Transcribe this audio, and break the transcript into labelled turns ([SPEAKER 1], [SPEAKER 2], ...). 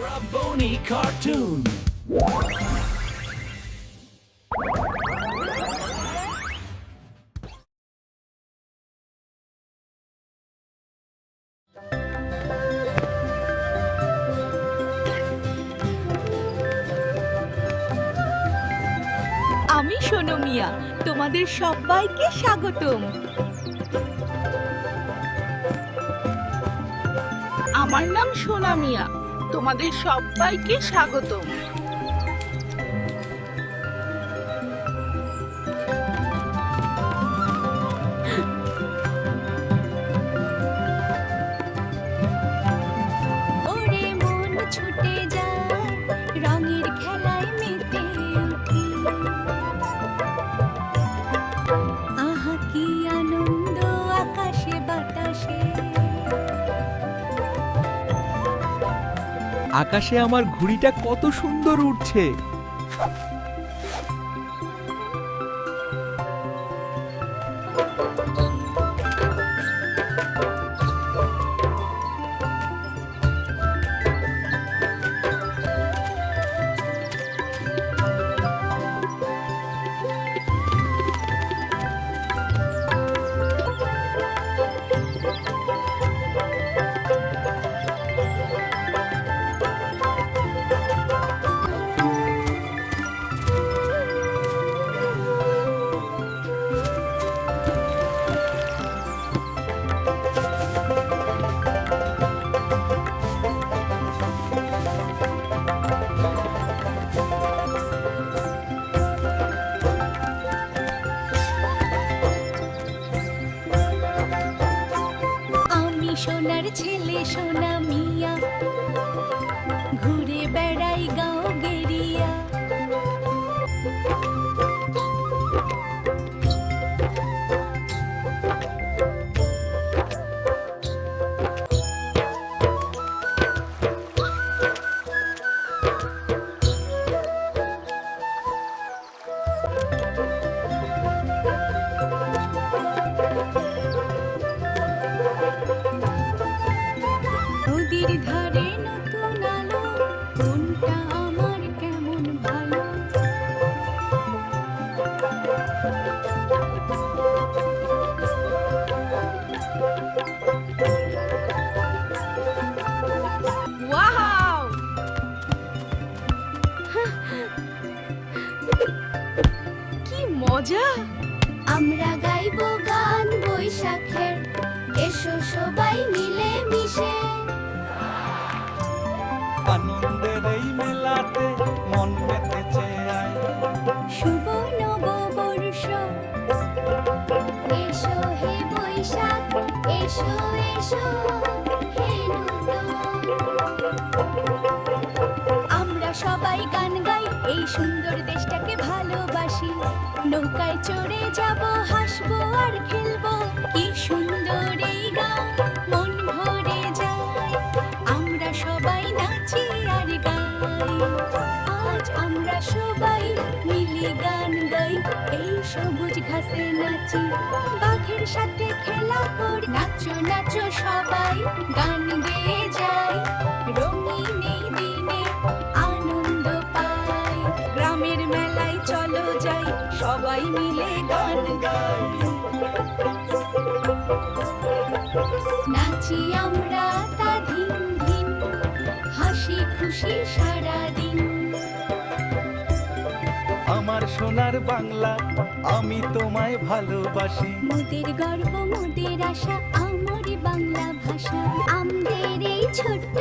[SPEAKER 1] Raboni Cartoon.
[SPEAKER 2] আমি সোনু মিয়া, তোমাদের সবাইকে স্বাগতম।
[SPEAKER 3] আমার নাম সোনা মিয়া, তোমাদের সবাইকে স্বাগতম।
[SPEAKER 2] ওরে মন ছুটে যায় রঙের খেলায় মেতে উঠি, আহা কি আনন্দ আকাশে বাতাসে।
[SPEAKER 4] আকাশে আমার ঘুড়িটা কত সুন্দর উড়ছে।
[SPEAKER 2] আমি সোনার ছেলে সোনা মিয়া, ঘুরে বেড়াই গাঁও গেরিয়া। নদীর ধারে নতুন আলো, কোনটা আমার কেমন ভালো।
[SPEAKER 3] ওয়াও! কি মজা!
[SPEAKER 2] আমরা গাইবো গান বৈশাখের, এসো সবাই মিলে মিশে।
[SPEAKER 4] আনন্দের এই মেলাতে মন মেতেছে আয়।
[SPEAKER 2] শুভ নববর্ষ, এসো হে বৈশাখ, এসো এসো হে নূতন। আমরা সবাই গান গাই, এই সুন্দর দেশটাকে ভালোবাসি। নৌকায় চড়ে যাব, হাসবো আর খেলবো, কি সুন্দর এই গান, মন ভরে যায়। আমরা সবাই নাচি আর গাই, আজ আমরা সবাই মিলে গান গাই। এই সবুজ ঘাসে নাচি, বাঘের সাথে খেলা করি। নাচো নাচো সবাই, গান গেয়ে যাই, রঙিন এই দিনে আনন্দ পাই। গ্রামের মেলায় চলো যাই, সবাই মিলে গান গাই। নাচি আমরা তা ধিন ধিন, হাসি খুশি সারাদিন।
[SPEAKER 4] আমার সোনার বাংলা, আমি তোমায় ভালোবাসি।
[SPEAKER 2] মোদের গর্ব মোদের আশা, আমার বাংলা ভাষা। আমাদের এই ছোট্ট